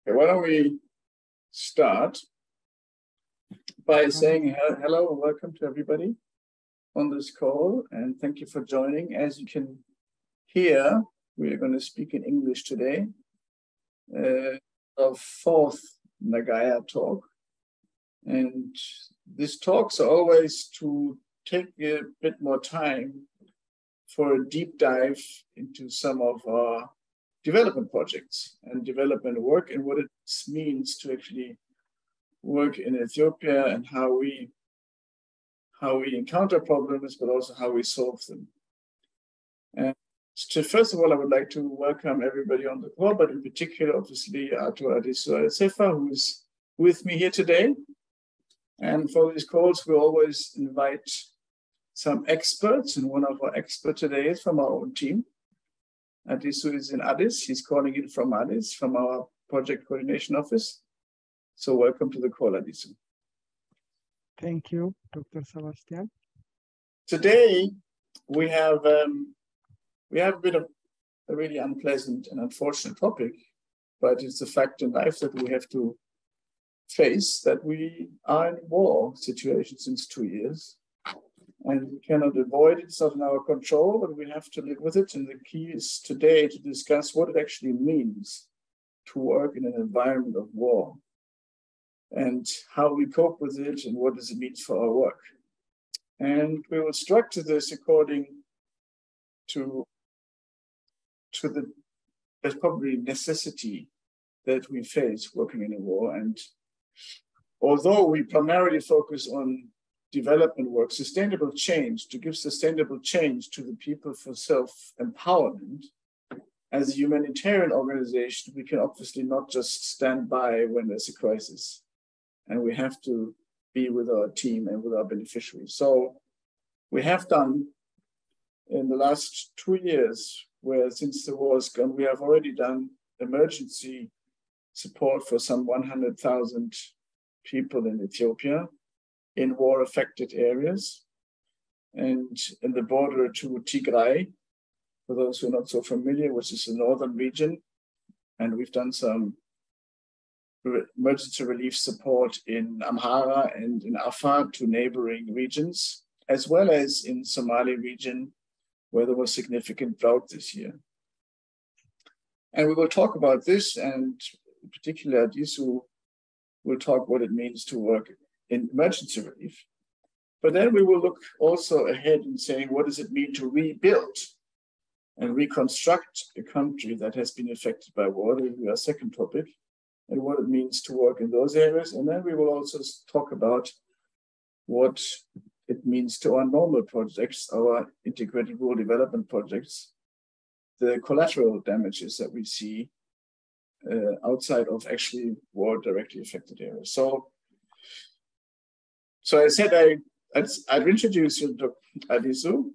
Okay, why don't we start by saying hello and welcome to everybody on this call, and thank you for joining. As you can hear, we are going to speak in English today. Our fourth Nagaya talk, and these talks are always to take a bit more time for a deep dive into some of our development projects and development work and what it means to actually work in Ethiopia and how we encounter problems, but also how we solve them. And so first of all, I would like to welcome everybody on the call, but in particular, obviously, Ato Adisu Sefa, who is with me here today. And for these calls, we always invite some experts, and one of our experts today is from our own team. Adisu is in Addis. He's calling in from Addis, from our project coordination office. So welcome to the call, Adisu. Thank you, Dr. Sebastian. Today, we have a bit of a really unpleasant and unfortunate topic, but it's a fact in life that we have to face, that we are in a war situation since 2 years. And we cannot avoid it, it's not in our control, but we have to live with it. And the key is today to discuss what it actually means to work in an environment of war and how we cope with it and what does it mean for our work. And we will structure this according to the there's probably necessity that we face working in a war. And although we primarily focus on development work, sustainable change, to give sustainable change to the people for self-empowerment, as a humanitarian organization, we can obviously not just stand by when there's a crisis. And we have to be with our team and with our beneficiaries. So we have done in the last 2 years, where since the war is gone, we have already done emergency support for some 100,000 people in Ethiopia in war-affected areas and in the border to Tigray, for those who are not so familiar, which is the northern region. And we've done some emergency relief support in Amhara and in Afar to neighboring regions, as well as in Somali region, where there was significant drought this year. And we will talk about this, and in particular, Adisu will talk what it means to work in emergency relief. But then we will look also ahead and saying, what does it mean to rebuild and reconstruct a country that has been affected by war? This will be our second topic, and what it means to work in those areas. And then we will also talk about what it means to our normal projects, our integrated rural development projects, the collateral damages that we see outside of actually war directly affected areas. So I said I'd introduce you to Adisu.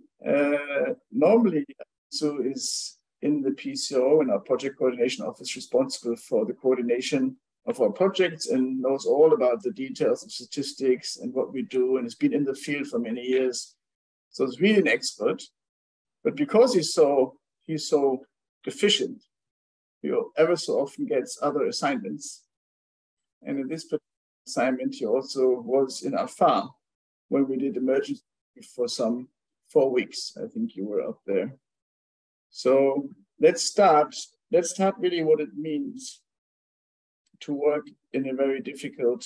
Normally, Adisu is in the PCO, in our project coordination office, responsible for the coordination of our projects and knows all about the details of statistics and what we do, and has been in the field for many years. So he's really an expert. But because he's so efficient, he ever so often gets other assignments. And in this particular assignment, he also was in Afar when we did emergency for some 4 weeks. I think you were up there. So let's start really what it means to work in a very difficult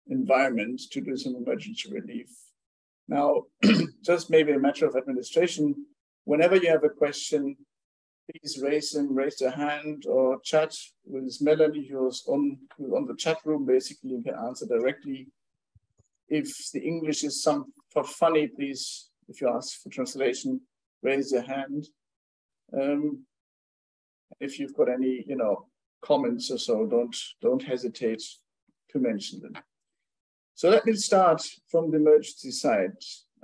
environment to do some emergency relief. Now, just maybe a matter of administration, whenever you have a question, please raise your hand or chat with Melanie, who's on the chat room. Basically, you can answer directly. If the English is for funny, please, if you ask for translation, raise your hand. If you've got any, comments or so, don't hesitate to mention them. So let me start from the emergency side,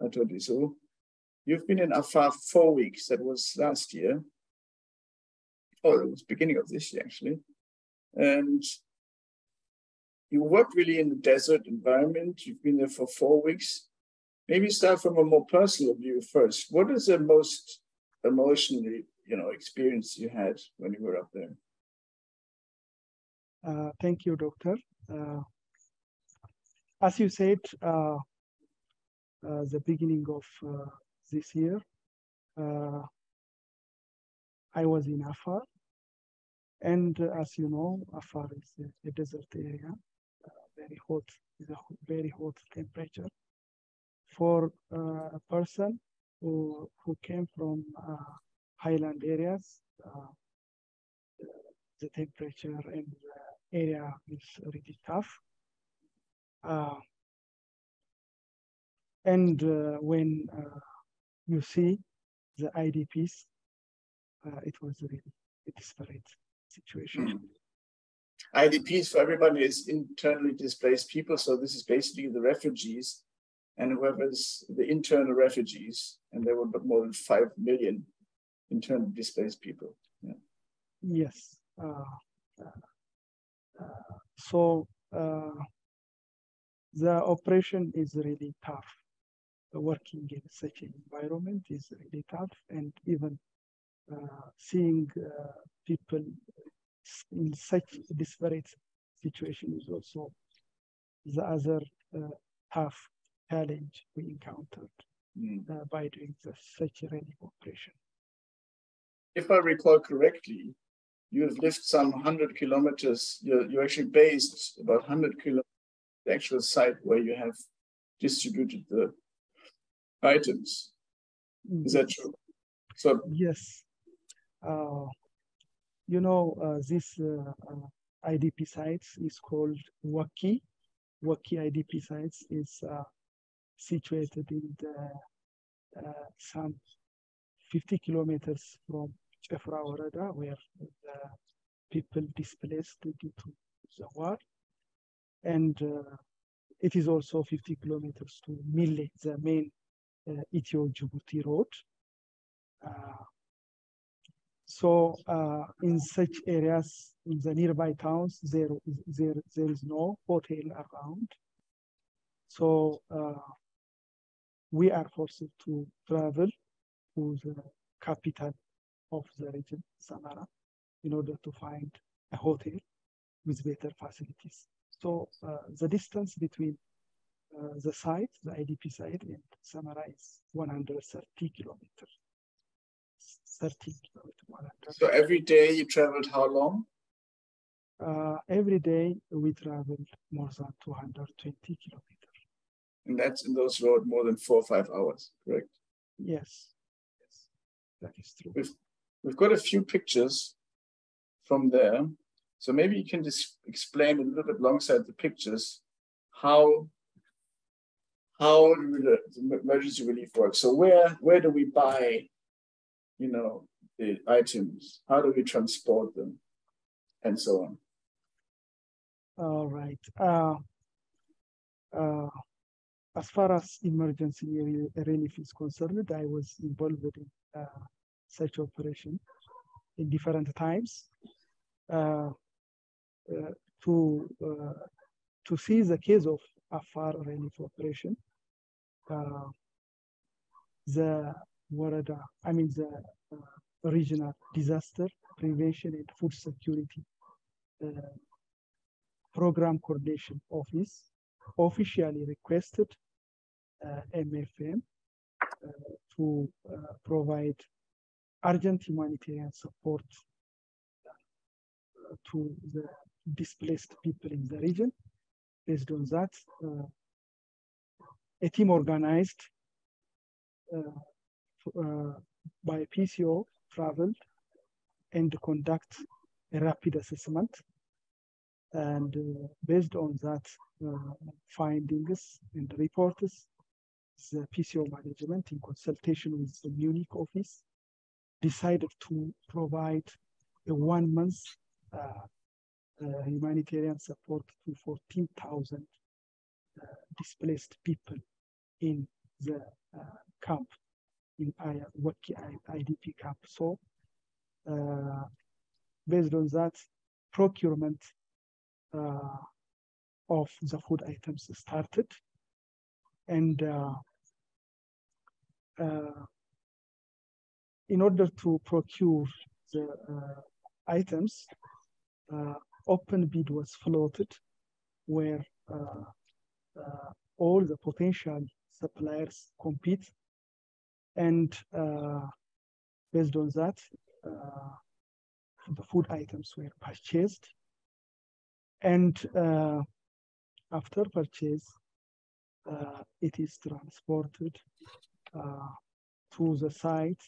Ato Adisu. You've been in Afar 4 weeks. That was last year. Oh, it was beginning of this year, actually. And you work really in the desert environment. You've been there for 4 weeks. Maybe start from a more personal view first. What is the most emotionally, experience you had when you were up there? Thank you, Doctor. As you said, the beginning of this year, I was in Afar. And as you know, Afar is a desert area, very hot, is a very hot temperature. For a person who came from highland areas, the temperature and the area is really tough. And when you see the IDPs, it was really a disparate situation. IDPs, for everybody, is internally displaced people. So this is basically the refugees and whoever's the internal refugees. And there were more than 5 million internally displaced people. Yeah. Yes. So the operation is really tough. Working in such an environment is really tough, and even seeing people in such a disparate situation is also the other tough challenge we encountered by doing such a relief operation. If I recall correctly, you have lived some 100 kilometers. You're actually based about 100 kilometers, the actual site where you have distributed the items. Is that true? So yes. You know, this IDP sites is called Waki. Waki IDP sites is situated in the, some 50 kilometers from Chefra Warada, where the people displaced due to the war. And it is also 50 kilometers to Mille, the main Ethio-Djibouti road. So in such areas, in the nearby towns, there is no hotel around. So we are forced to travel to the capital of the region, Samara, in order to find a hotel with better facilities. So the distance between the site, the IDP site, and Samara is 130 kilometers. 30 kilometers. So every day you traveled how long? Every day we traveled more than 220 kilometers. And that's in those roads more than 4 or 5 hours, correct? Yes, yes, that is true. We've got a few pictures from there. So maybe you can just explain a little bit alongside the pictures how the emergency relief works. So where do we buy, you know, the items? How do we transport them, and so on? All right. As far as emergency relief is concerned, I was involved in such operation in different times to see the case of Afar relief operation. The Warada, I mean the regional disaster prevention and food security program coordination office officially requested MFM to provide urgent humanitarian support to the displaced people in the region. Based on that, a team organized by PCO traveled and conduct a rapid assessment. And based on that findings and reports, the PCO management, in consultation with the Munich office, decided to provide a 1 month humanitarian support to 14,000 displaced people in the camp, in Waki IDP camp. So based on that, procurement of the food items started, and in order to procure the items, open bid was floated where all the potential suppliers compete, and based on that, the food items were purchased, and after purchase, it is transported to the site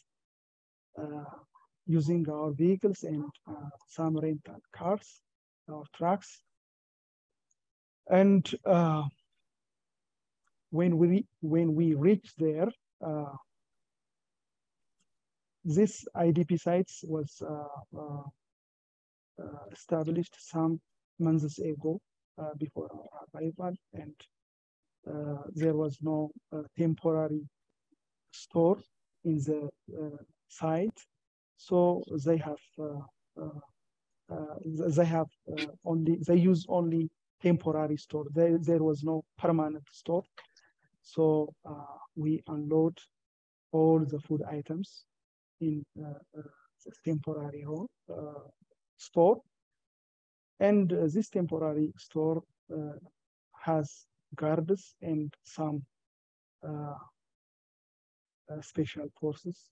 using our vehicles and some rental cars, our trucks. And when we reach there, this IDP sites was established some months ago before our arrival, and there was no temporary store in the site, so they use only temporary store. There was no permanent store, so we unload all the food items in this temporary store, and this temporary store has guards and some special forces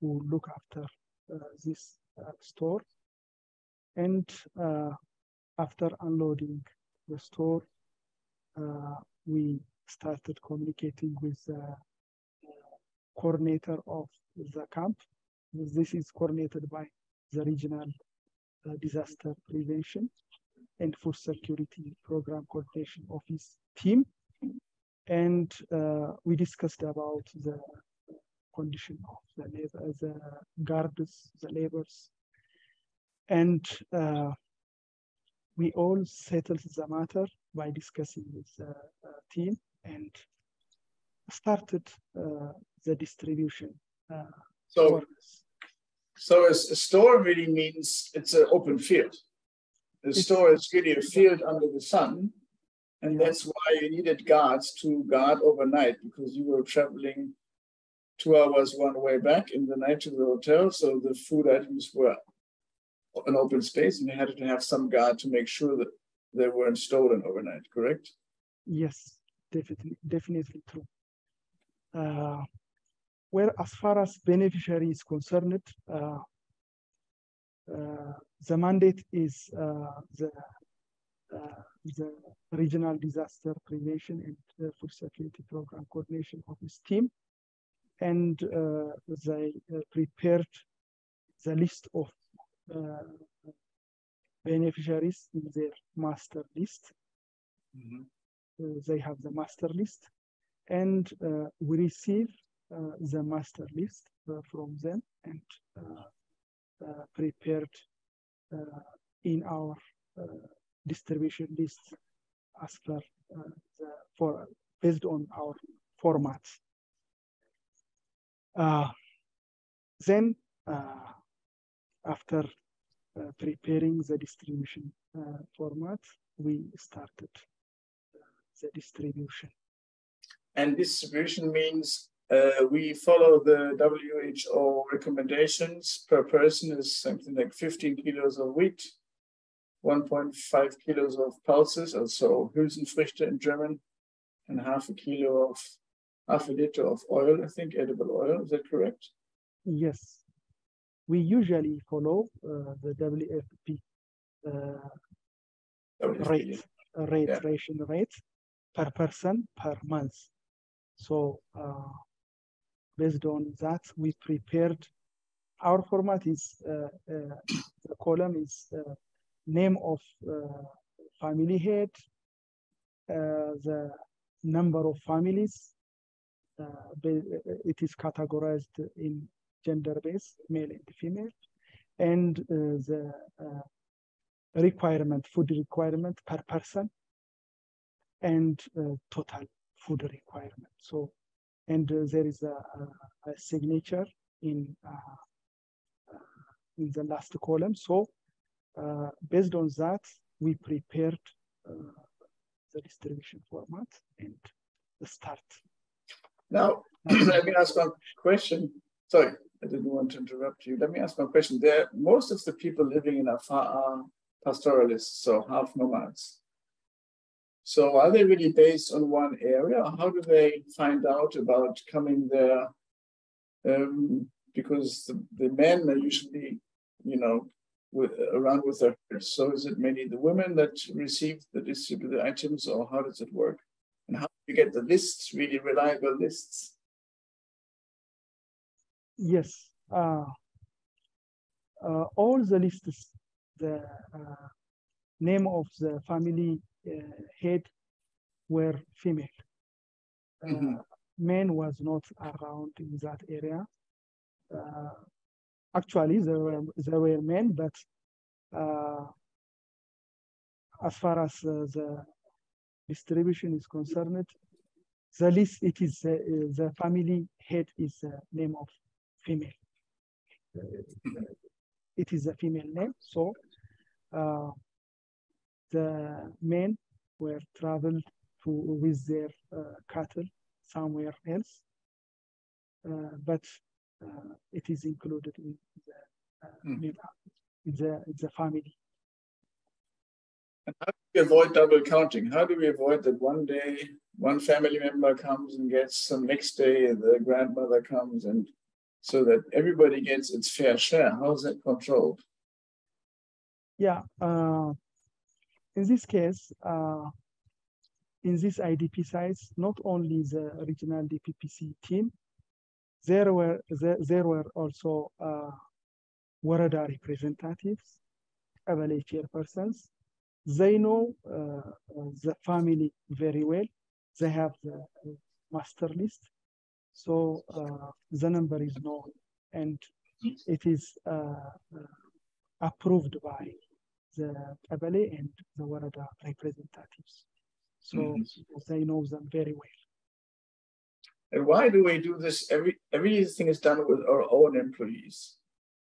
who look after this store. And after unloading the store, we started communicating with the coordinator of the camp. This is coordinated by the Regional Disaster Prevention and Food Security Program Coordination Office team. And we discussed about the condition of the guards, the laborers, and we all settled the matter by discussing with the team and started the distribution. So a store really means it's an open field. The store is really a field under the sun, and that's why you needed guards to guard overnight, because you were traveling 2 hours one way back in the night to the hotel, so the food items were an open space, and you had to have some guard to make sure that they weren't stolen overnight, correct? Yes, definitely true. Where as far as beneficiary is concerned, the mandate is the Regional Disaster Prevention and Food Security Program Coordination Office team, and they prepared the list of beneficiaries in their master list. They have the master list, and we receive the master list from them and prepared in our distribution list as per based on our formats. Then after preparing the distribution format, we started the distribution. And distribution means we follow the WHO recommendations. Per person is something like 15 kilos of wheat, 1.5 kilos of pulses, also Hülsenfrüchte in German, and half a liter of oil, I think, edible oil. Is that correct? Yes. We usually follow the WFP ration rate per person per month. So based on that, we prepared, our format is, the column is name of family head, the number of families, it is categorized in gender base, male and female, and the requirement, food requirement per person, and total food requirement. So, and there is a signature in the last column. So based on that, we prepared the distribution format and the start. Now, let me ask one question. Sorry, I didn't want to interrupt you. Let me ask my question. Most of the people living in Afar are pastoralists, so half nomads. So are they really based on one area? How do they find out about coming there? Because the men are usually, around with their herds. So is it mainly the women that receive the distributed items, or how does it work? And how do you get the lists, really reliable lists? Yes. All the lists, the name of the family head were female. Men was not around in that area. Actually, there were men, but as far as the distribution is concerned, the list, it is the family head is the name of female. It is a female name, so the men were traveled with their cattle somewhere else, but it is included in the family. And how do we avoid double counting? How do we avoid that one day one family member comes and gets some, next day the grandmother comes, and so that everybody gets its fair share? How is that controlled? Yeah, in this case, in this IDP sites, not only the regional DPPC team, there were also Warada representatives, Qabale chairpersons. They know the family very well. They have the master list. So the number is known, and it is approved by the Qabale and the Warada representatives. So they know them very well. And why do we do this? Everything is done with our own employees.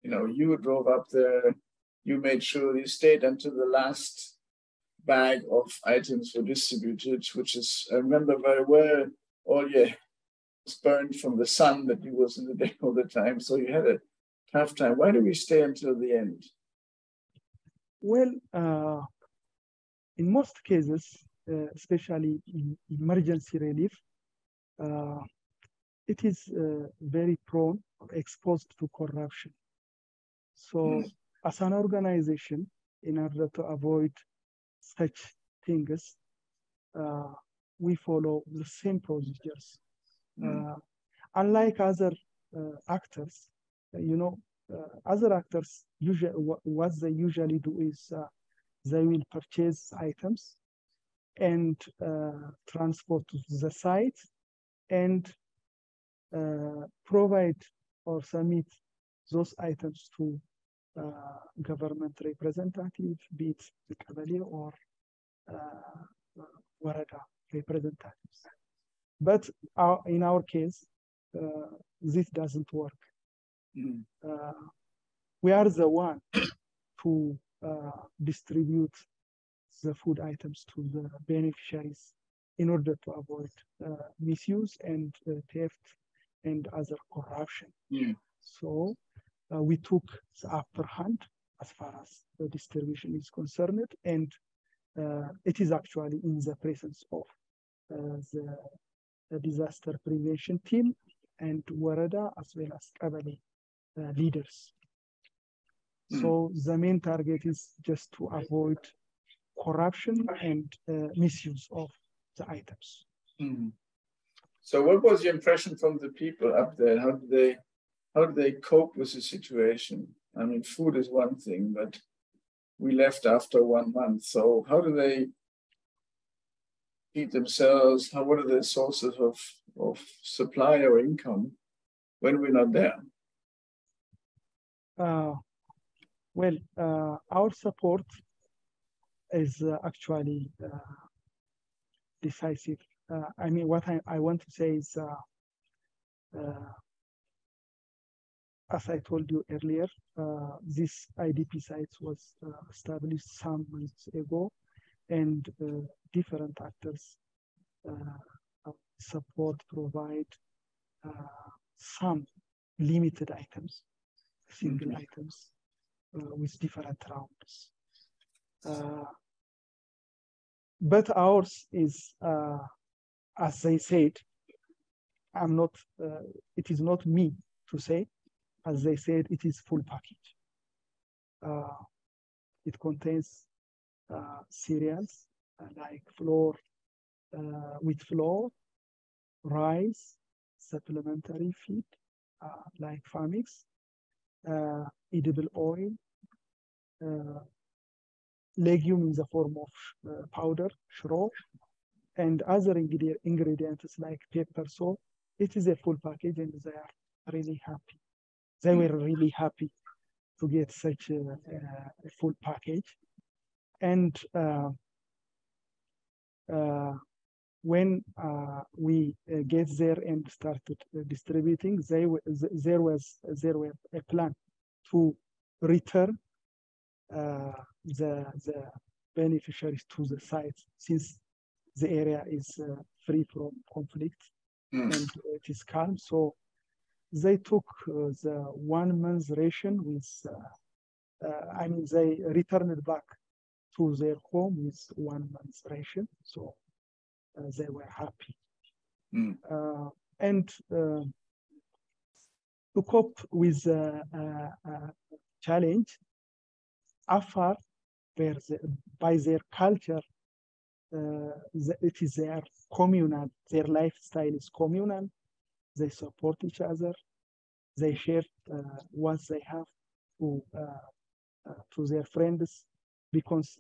You drove up there, you made sure you stayed until the last bag of items were distributed, which is, I remember very well, all your was burned from the sun that you was in the day all the time. So you had a tough time. Why do we stay until the end? Well, in most cases, especially in emergency relief, it is very prone or exposed to corruption. So as an organization, in order to avoid such things, we follow the same procedures. Unlike other actors, other actors, usually, what they usually do is they will purchase items and transport to the site and provide or submit those items to government representative, be it the Qabale or Warada representatives. But in our case, this doesn't work. We are the one to distribute the food items to the beneficiaries in order to avoid misuse and theft and other corruption. So we took the upper hand as far as the distribution is concerned, and it is actually in the presence of the disaster prevention team and Warada as well as Qabale leaders. So the main target is just to avoid corruption and misuse of the items. So what was your impression from the people up there? How do they cope with the situation? I mean, food is one thing, but we left after 1 month. So how do they feed themselves? What are their sources of supply or income when we're not there? Well, our support is actually decisive. I mean, what I want to say is, as I told you earlier, this IDP site was established some months ago, and different actors support, provide some limited items, single items with different rounds. But ours is, as I said, I'm not, it is not me to say, as they said, it is full package. It contains cereals like flour, wheat flour, rice, supplementary feed like Famix, edible oil, legume in the form of powder, shro, and other ingredients like pepper. So it is a full package, and they are really happy. They were really happy to get such a full package. And when we get there and started distributing, there were a plan to return the beneficiaries to the site, since the area is free from conflict and it is calm. So they took the 1 month's ration with, I mean, they returned back to their home with 1 month's ration. So they were happy. And to cope with the challenge, Afar, by their culture, it is their communal, their lifestyle is communal. They support each other. They share what they have to their friends, because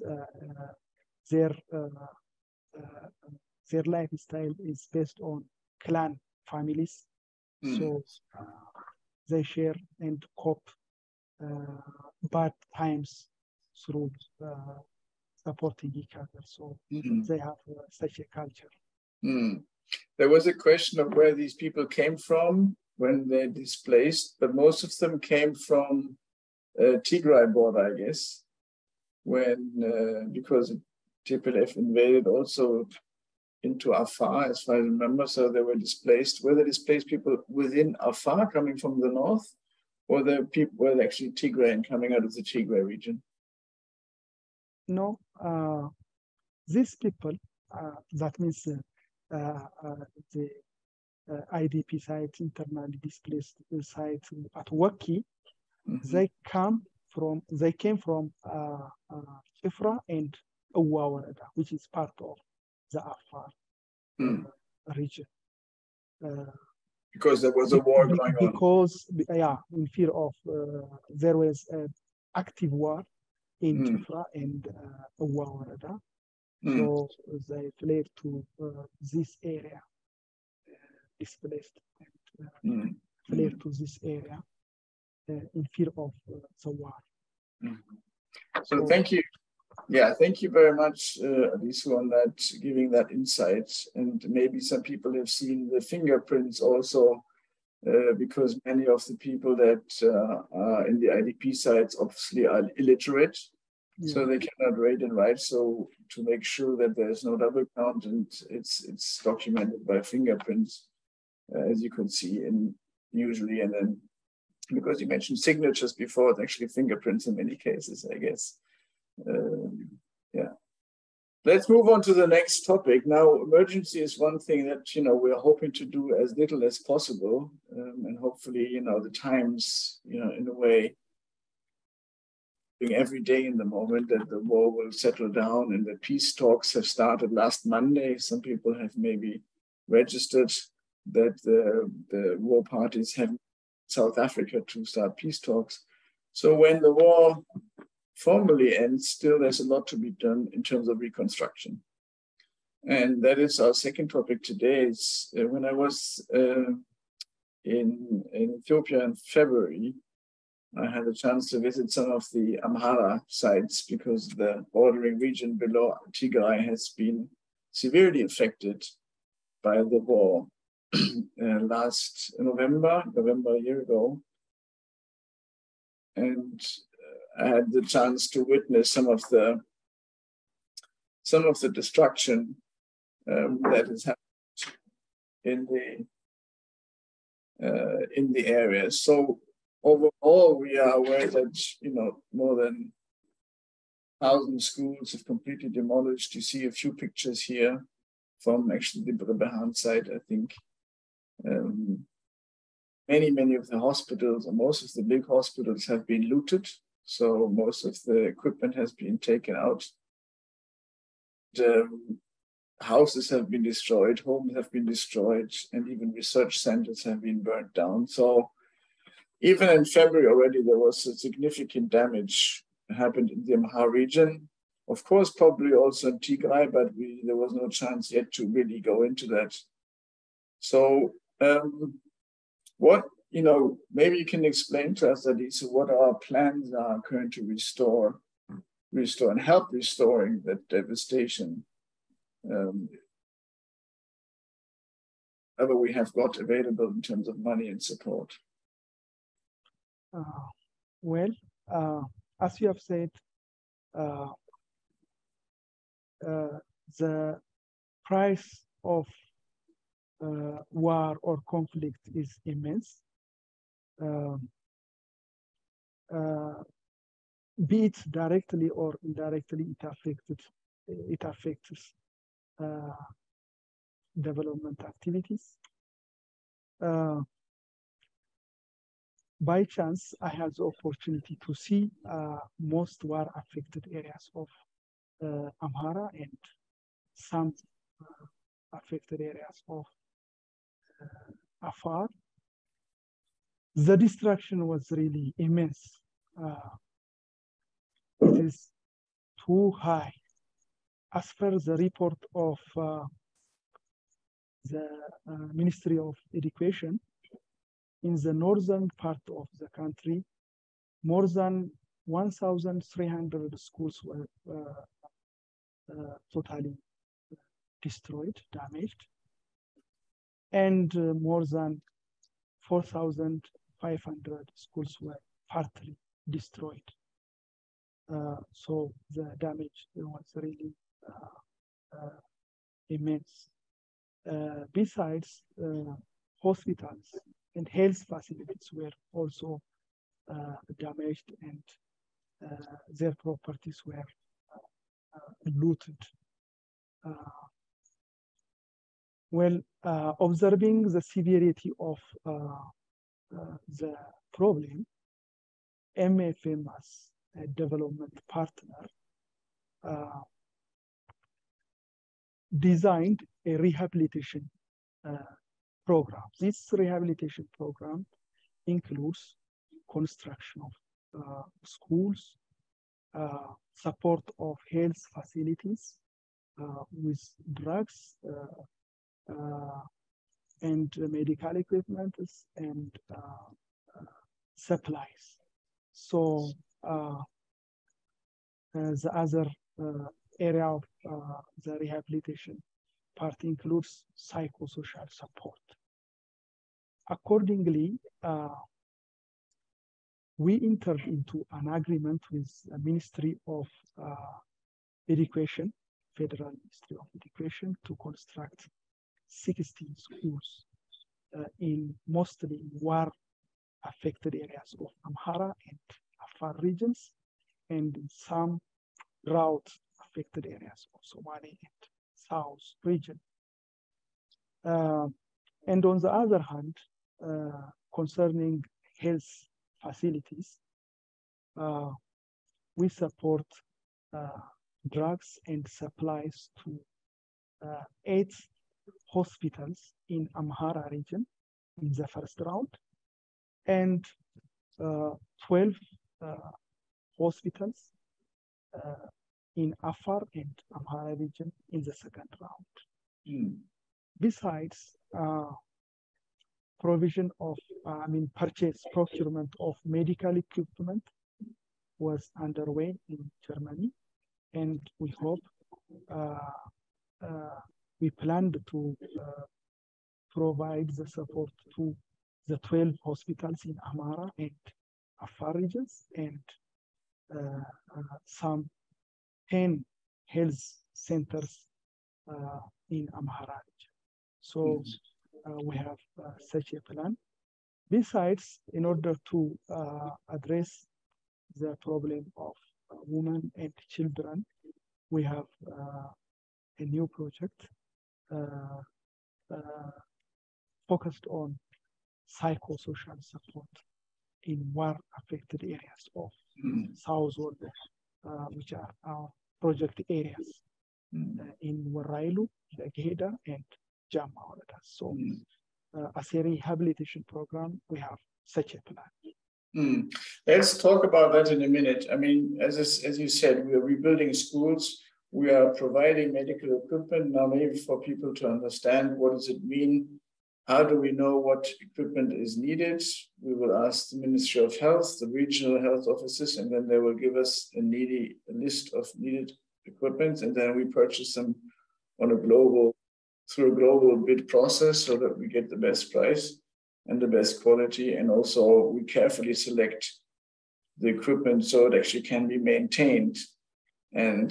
their lifestyle is based on clan families. So they share and cope bad times through supporting each other. So they have such a culture. There was a question of where these people came from when they displaced, but most of them came from Tigray border, I guess, when because TPLF invaded also into Afar, as far as I remember, so they were displaced. Were they displaced people within Afar coming from the north, or the people were actually Tigrayan coming out of the Tigray region? No, these people, that means the IDP sites, internally displaced sites at Waki, they came from Shifra and Uwa, which is part of the Afar region. Because there was a war going on. Because, yeah, in fear of, there was an active war in Shifra and Uwa. So they fled to this area, displaced, and fled to this area in fear of the war. So thank you. Yeah, thank you very much, Alisu, on that, giving that insight. And maybe some people have seen the fingerprints also, because many of the people that are in the IDP sites obviously are illiterate. So they cannot read and write. So to make sure that there's no double count, and it's documented by fingerprints, as you can see, and usually, and then because you mentioned signatures before, it's actually fingerprints in many cases, I guess. Yeah. Let's move on to the next topic. Now, emergency is one thing that, we're hoping to do as little as possible. And hopefully, the times, in a way, every day in the moment that the war will settle down and the peace talks have started last Monday. Some people have maybe registered that the war parties have South Africa to start peace talks. So when the war formally ends, still there's a lot to be done in terms of reconstruction. And that is our second topic today. Is when I was in Ethiopia in February, I had a chance to visit some of the Amhara sites because the bordering region below Tigray has been severely affected by the war. Last November a year ago. And I had the chance to witness some of the destruction that has happened in the area. So overall, we are aware that, more than 1,000 schools have completely demolished. You see a few pictures here from actually the Behan site, I think. Many of the hospitals, or most of the big hospitals, have been looted. So most of the equipment has been taken out. The houses have been destroyed, homes have been destroyed, and even research centers have been burnt down. So even in February already, there was a significant damage happened in the Amhara region. Of course, probably also in Tigray, but there was no chance yet to really go into that. So maybe you can explain to us, Adisa, what our plans are currently to restore and help restoring that devastation. Whatever we have got available in terms of money and support. As you have said, the price of war or conflict is immense. Be it directly or indirectly, it affects development activities. By chance, I had the opportunity to see most war-affected areas of Amhara and some affected areas of Afar. The destruction was really immense. It is too high. As per the report of the Ministry of Education, in the northern part of the country, more than 1,300 schools were totally destroyed, damaged, and more than 4,500 schools were partly destroyed. So the damage was really immense. Besides, hospitals and health facilities were also damaged, and their properties were looted. Observing the severity of the problem, MFM as a development partner designed a rehabilitation program. This rehabilitation program includes construction of schools, support of health facilities with drugs and medical equipment and supplies. So the other area of the rehabilitation part includes psychosocial support. Accordingly, we entered into an agreement with the Ministry of Education, Federal Ministry of Education, to construct 16 schools in mostly war-affected areas of Amhara and Afar regions, and in some drought-affected areas of Somali and South region. And on the other hand, concerning health facilities, we support drugs and supplies to 8 hospitals in Amhara region in the first round, and 12 hospitals in Afar and Amhara region in the second round. Besides, provision of, procurement of medical equipment was underway in Germany, and we hope, we planned to provide the support to the 12 hospitals in Amhara and Afar regions, and some 10 health centers in Amhara region. So we have such a plan, Besides, in order to address the problem of women and children, we have a new project focused on psychosocial support in war-affected areas of South Wollo, which are our project areas in Warrailu, Lageda, and Jama. So as a rehabilitation program, we have such a plan. Let's talk about that in a minute. I mean, as you said, we are rebuilding schools. We are providing medical equipment. Now, maybe for people to understand, what does it mean? How do we know what equipment is needed? We will ask the Ministry of Health, the regional health offices, and then they will give us a list of needed equipment, and then we purchase them on through a global bid process so that we get the best price and the best quality. And also we carefully select the equipment so it actually can be maintained and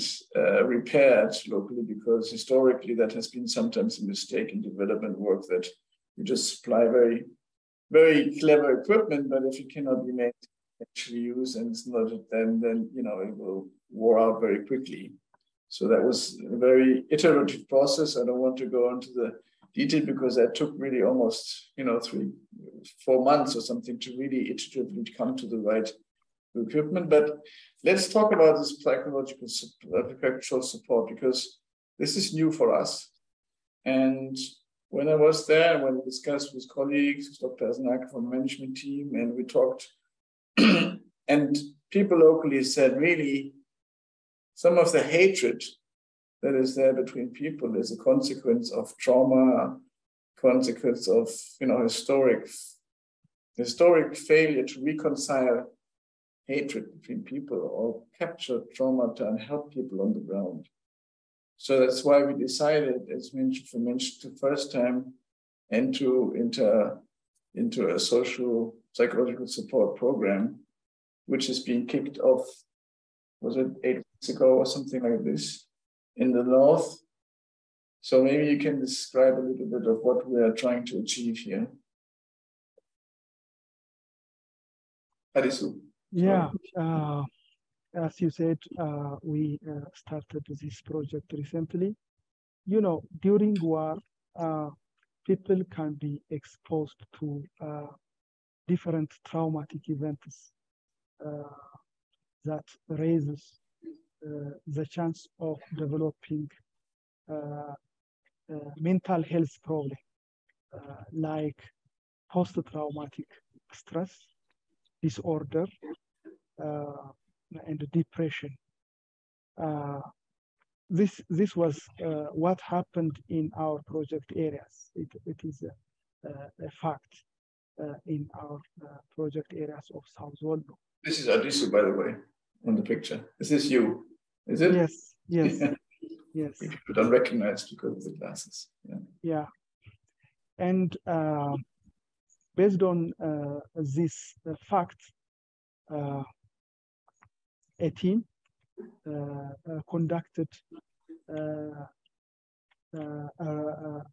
repaired locally, because historically that has been sometimes a mistake in development work, that you just supply very, very clever equipment, but if it cannot be made actually used and it's not, then you know it will wear out very quickly. So that was a very iterative process. I don't want to go into the detail because that took really almost 3-4 months or something to really iteratively come to the right equipment. But let's talk about this psychological support, because this is new for us. And when I was there, when we discussed with colleagues, with Dr. Asenaka from the management team, and we talked, and people locally said, really, some of the hatred that is there between people is a consequence of trauma, consequence of historic failure to reconcile hatred between people or capture trauma and help people on the ground. So that's why we decided, as mentioned the first time, into a social psychological support program, which is being kicked off, was it 8 weeks ago or something like this, in the north. So maybe you can describe a little bit of what we are trying to achieve here. Harisu. Yeah, as you said, we started this project recently. You know, during war, people can be exposed to different traumatic events that raises the chance of developing mental health problem like post-traumatic stress disorder and depression. This was what happened in our project areas. It is a fact in our project areas of South Wollo. This is Harisu, by the way, on the picture. Is this you? Is it? Yes, yes, yes. People don't recognize because of the glasses. Yeah. And based on this fact, a team conducted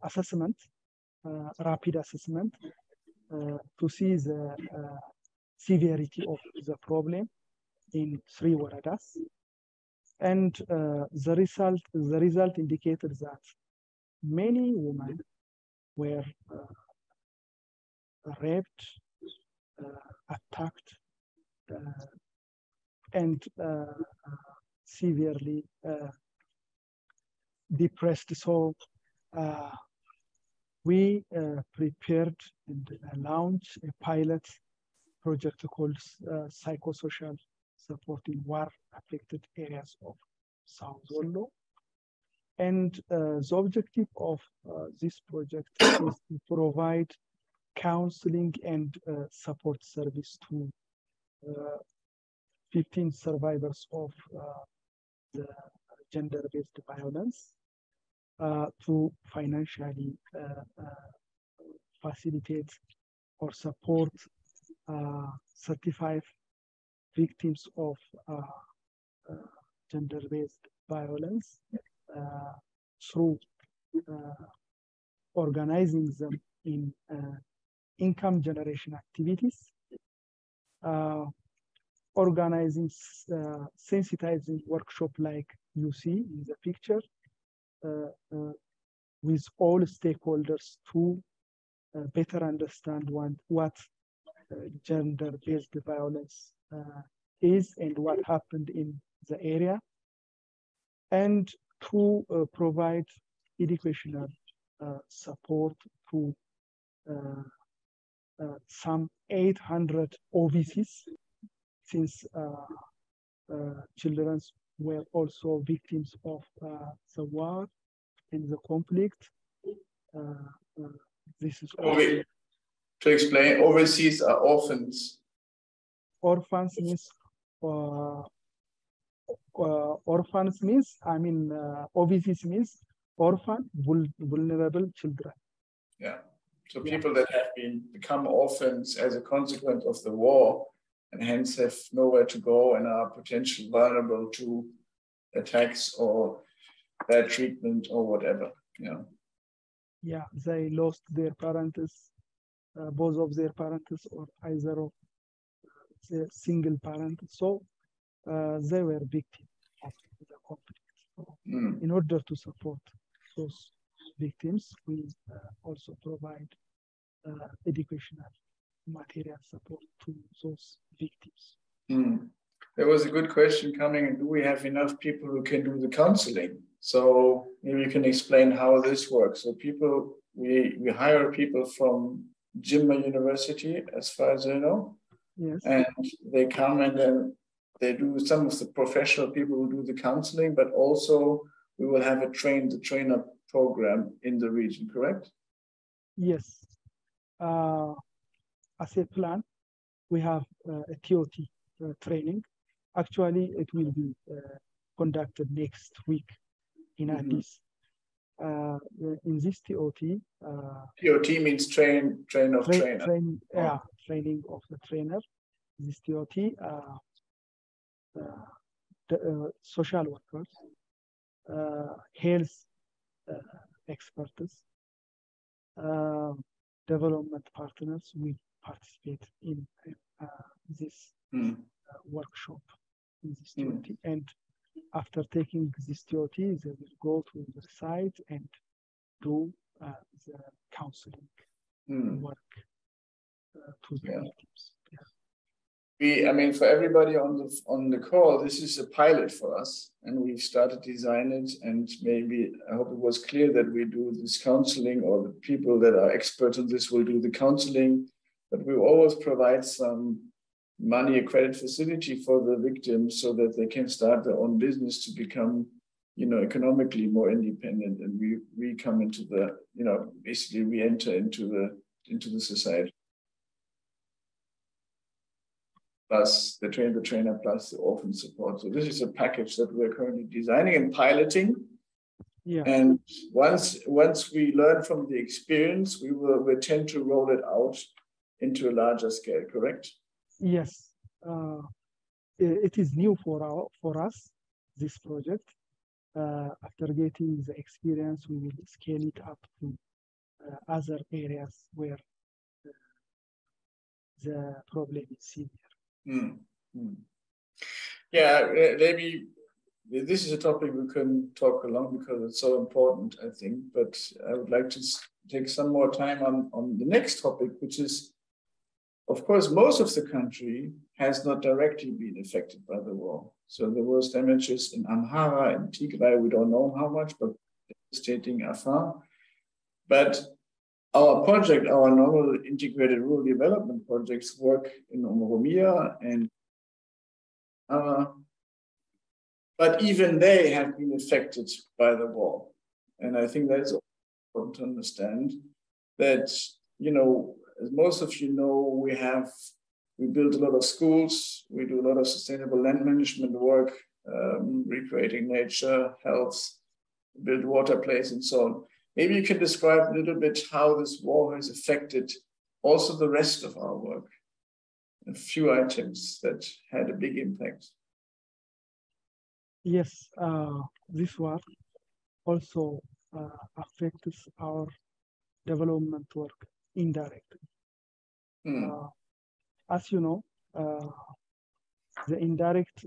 assessment, rapid assessment, to see the severity of the problem in 3 waradas. And the result indicated that many women were raped, attacked, and severely depressed. So we prepared and launched a pilot project called Psychosocial Support in War-Affected Areas of South Wollo. And the objective of this project is to provide counseling and support service to 15 survivors of the gender-based violence, to financially facilitate or support 35 victims of gender-based violence through organizing them in income generation activities, organizing sensitizing workshop like you see in the picture with all stakeholders to better understand what gender-based violence is and what happened in the area, and to provide educational support to some 800 OVCs, since children were also victims of the war and the conflict. This is also to explain, overseas are orphans. Orphans means orphans means, I mean, OVCs means orphan, vulnerable children. Yeah. So people that have become orphans as a consequence of the war and hence have nowhere to go and are potentially vulnerable to attacks or bad treatment or whatever. Yeah. Yeah, they lost their parents, both of their parents, or either of the single parent. So they were victims of the conflict. So in order to support those victims, we also provide educational material support to those victims. There was a good question coming, do we have enough people who can do the counseling? So maybe you can explain how this works. So people, we hire people from Jimma University, as far as I know. Yes. And they come and then they do, some of the professional people who do the counseling, but also we will have the trainer program in the region, correct? Yes. As a plan, we have a TOT training. Actually, it will be conducted next week in Addis. In this TOT, TOT means train of trainer. Yeah, training of the trainer. This TOT, social workers, health experts, development partners will participate in this workshop in this TOT. And after taking this TOT, they will go to the site and do the counseling work to the victims. I mean, for everybody on the call, this is a pilot for us, and we've started designing it. And maybe I hope it was clear that we do this counseling, or the people that are experts on this will do the counseling. But we always provide some money, a credit facility for the victims, so that they can start their own business to become, economically more independent. And we come into the, basically we enter into the society. Plus the trainer, plus the orphan support. So this is a package that we're currently designing and piloting. Yeah. And once we learn from the experience, we tend to roll it out into a larger scale, correct? Yes. It is new for us, this project. After getting the experience, we will scale it up to other areas where the problem is severe. Yeah, maybe this is a topic we can talk along because it's so important, I think. But I would like to take some more time on the next topic, which is, of course, most of the country has not directly been affected by the war. So there was damages in Amhara and Tigray. We don't know how much, but devastating Afar. But our project, our normal integrated rural development projects, work in Oromia and but even they have been affected by the war. And I think that's important to understand that, as most of you know, we build a lot of schools, we do a lot of sustainable land management work, recreating nature, health, build water plays and so on. Maybe you can describe a little bit how this war has affected also the rest of our work. A few items that had a big impact. Yes, this war also affects our development work indirectly. As you know, the indirect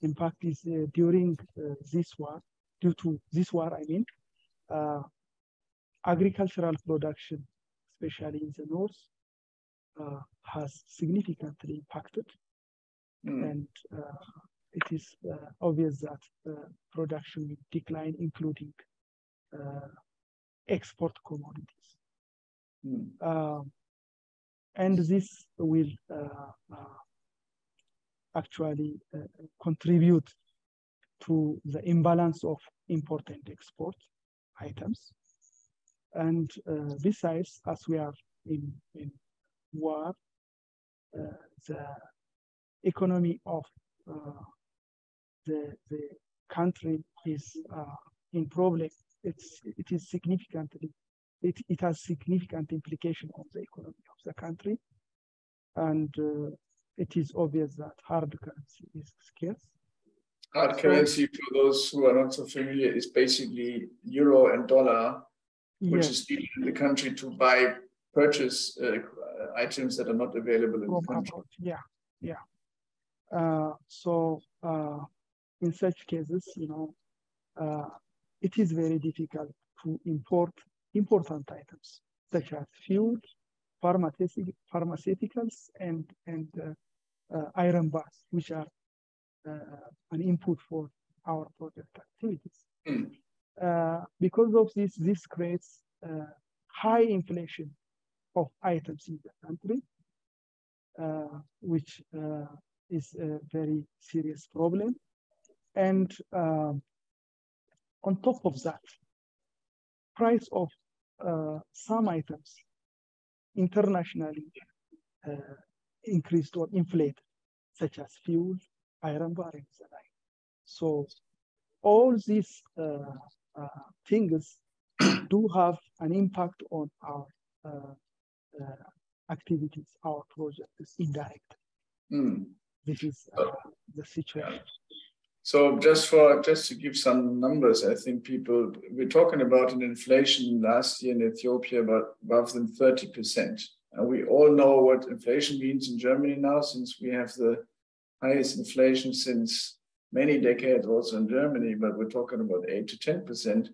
impact is during this war. Due to this war, I mean, agricultural production, especially in the north, has significantly impacted. And it is obvious that production will decline, including export commodities. And this will actually contribute to the imbalance of import and export items. And besides, as we are in war, the economy of the country is in problem. It has significant implication on the economy of the country, and it is obvious that hard currency is scarce. Hard currency, for those who are not so familiar, is basically euro and dollar, which is needed in the country to purchase items that are not available in the country. So in such cases, it is very difficult to import important items such as fuel, pharmaceuticals, and iron bars, which are an input for our project activities. Because of this creates high inflation of items in the country, which is a very serious problem. And on top of that, price of some items internationally increased or inflated, such as fuel, iron bar, and the like. So all these things do have an impact on our activities, our projects indirectly. This is the situation. So just to give some numbers, I think we're talking about an inflation last year in Ethiopia about above than 30%. And we all know what inflation means in Germany now, since we have the highest inflation since many decades also in Germany, but we're talking about 8 to 10%.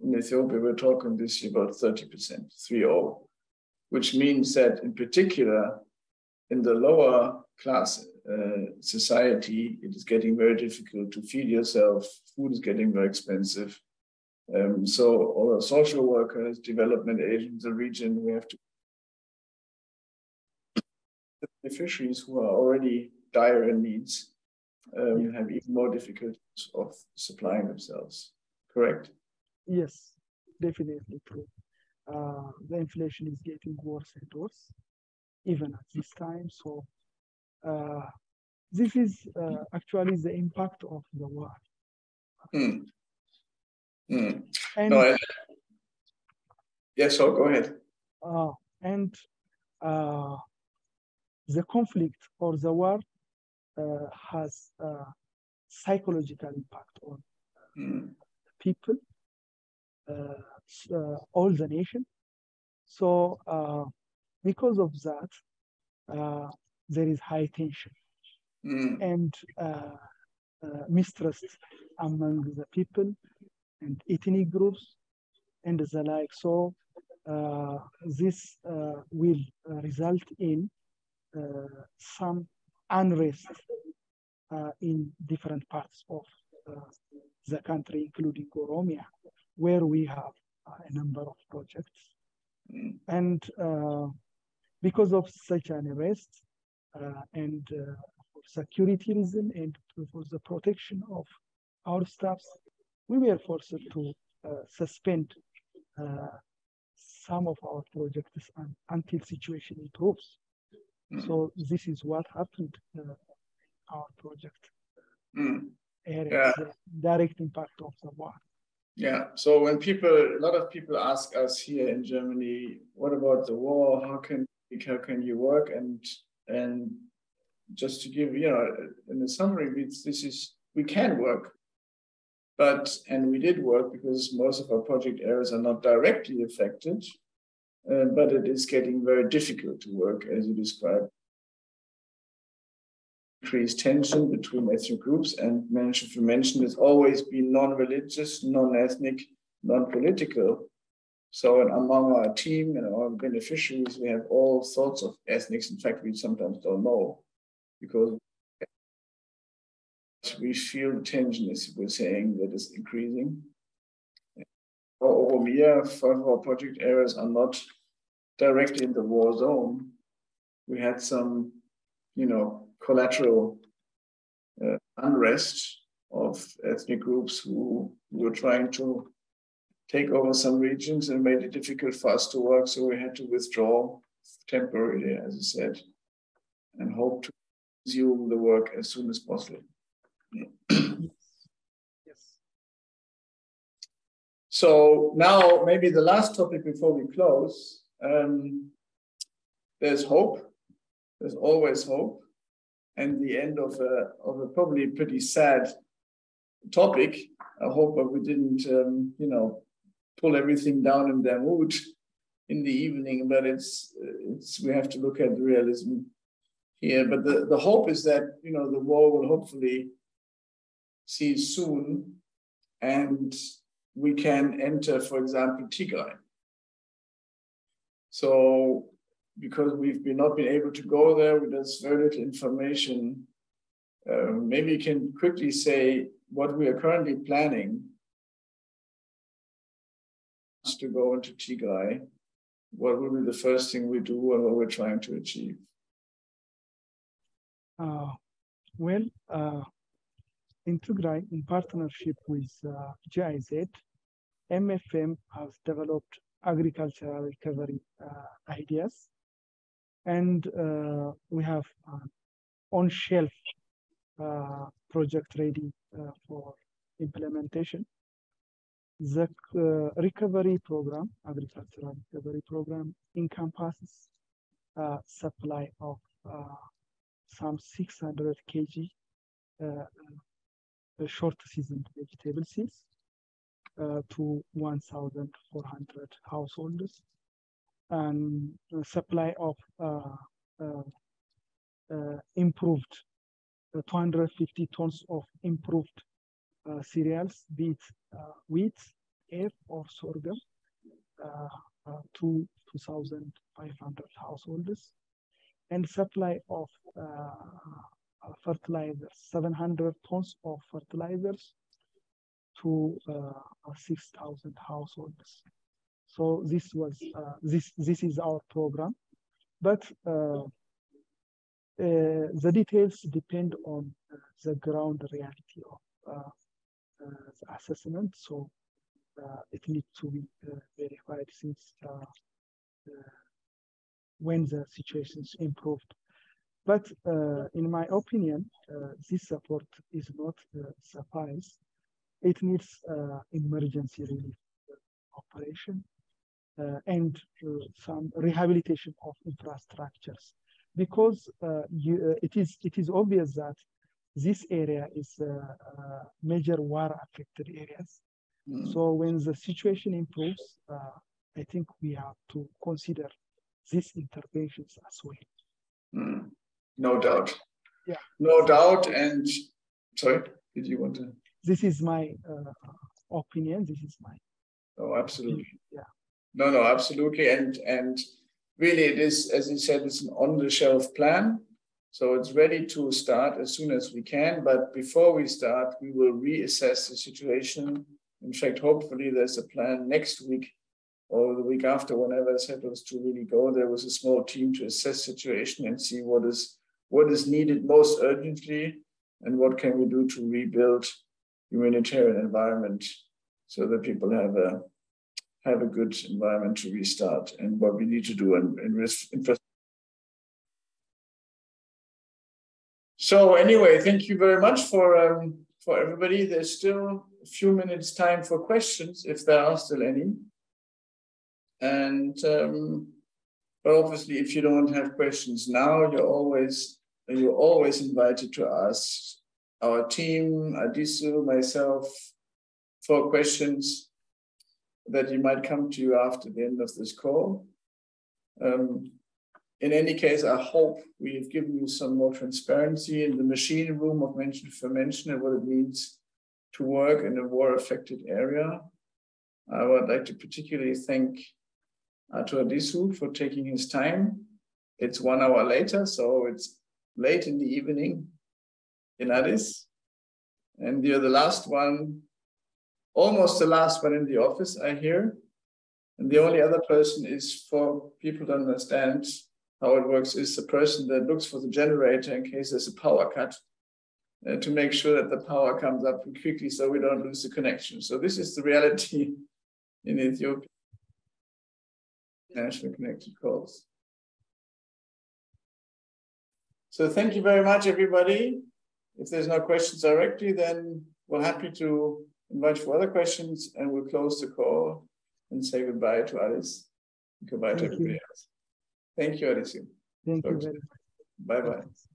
In Ethiopia, we're talking this year about 30%, 3-0, which means that in particular, in the lower class society, it is getting very difficult to feed yourself. Food is getting very expensive. So all our social workers, development agents, the region, we have to the beneficiaries who are already dire in needs have even more difficulties of supplying themselves. Correct? Yes, definitely true. The inflation is getting worse and worse, even at this time. So this is actually the impact of the war. And yes, so go ahead. And the conflict or the war has psychological impact on people, all the nation. So because of that, there is high tension and mistrust among the people and ethnic groups and the like. So this will result in some unrest in different parts of the country, including Oromia, where we have a number of projects. And because of such an arrest and for security reason and for the protection of our staffs, we were forced to suspend some of our projects until situation improves. So this is what happened in our project area, the direct impact of the war. Yeah, so when a lot of people ask us here in Germany, what about the war? How can you work? And just to give, in the summary, we can work, and we did work because most of our project areas are not directly affected. but it is getting very difficult to work, as you described. Increased tension between ethnic groups, and you mentioned it's always been non-religious, non-ethnic, non-political. So among our team and our beneficiaries, we have all sorts of ethnics. In fact, we sometimes don't know, because we feel the tension, as we're saying, that is increasing. Oromia, five of our project areas are not directly in the war zone. We had some, collateral unrest of ethnic groups who were trying to take over some regions and made it difficult for us to work. So we had to withdraw temporarily, as I said, and hope to resume the work as soon as possible. Yes. So now maybe the last topic before we close. There's hope. There's always hope. And the end of a probably pretty sad topic. I hope that we didn't, pull everything down in their mood in the evening, but it's we have to look at the realism here. But the hope is that, the war will hopefully cease soon, and we can enter, for example, Tigray. So, because we've not been able to go there, there's very little information. Maybe you can quickly say what we are currently planning to go into Tigray. What will be the first thing we do and what we're trying to achieve? In Tigray, in partnership with GIZ, MFM has developed agricultural recovery ideas, and we have on-shelf project ready for implementation. The recovery program, agricultural recovery program, encompasses supply of some 600 kg short seasoned vegetable seeds to 1,400 households, and supply of improved 250 tons of improved cereals, be it wheat, air, or sorghum, to 2,500 households, and supply of fertilizers, 700 tons of fertilizers to 6,000 households. So this was this is our program, but the details depend on the ground reality of the assessment. So it needs to be verified since when the situation is improved. But in my opinion, this support is not suffice. It needs emergency relief operation and some rehabilitation of infrastructures, because it is obvious that this area is major war-affected areas. So when the situation improves, I think we have to consider these interventions as well. No doubt. Yeah. No doubt. And sorry, did you want to? This is my opinion. This is my. Oh, absolutely. Yeah. No, absolutely. And really, it is, as you said, it's an on-the-shelf plan. So it's ready to start as soon as we can. But before we start, we will reassess the situation. In fact, hopefully there's a plan next week or the week after, whenever it settles to really go. There was a small team to assess the situation and see what is needed most urgently and what can we do to rebuild humanitarian environment so that people have a good environment to restart, and what we need to do in infrastructure. So anyway, thank you very much for everybody. There's still a few minutes time for questions if there are still any. And but obviously, if you don't have questions now, you're always invited to ask our team, Adisu, myself, for questions that you might come to you after the end of this call. In any case, I hope we have given you some more transparency in the machine room of mention for mention and what it means to work in a war-affected area. I would like to particularly thank Arthur Addisu for taking his time. It's 1 hour later, so it's late in the evening in Addis. And you're the last one, almost the last one in the office, I hear. And the only other person is, for people to understand how it works, is the person that looks for the generator in case there's a power cut, to make sure that the power comes up quickly so we don't lose the connection. So this is the reality in Ethiopia. National Connected Calls. So thank you very much, everybody. If there's no questions directly, then we're happy to invite you for other questions, and we'll close the call and say goodbye to Alice. Goodbye to everybody else. Thank you, Alice. Thank you very much. Bye-bye.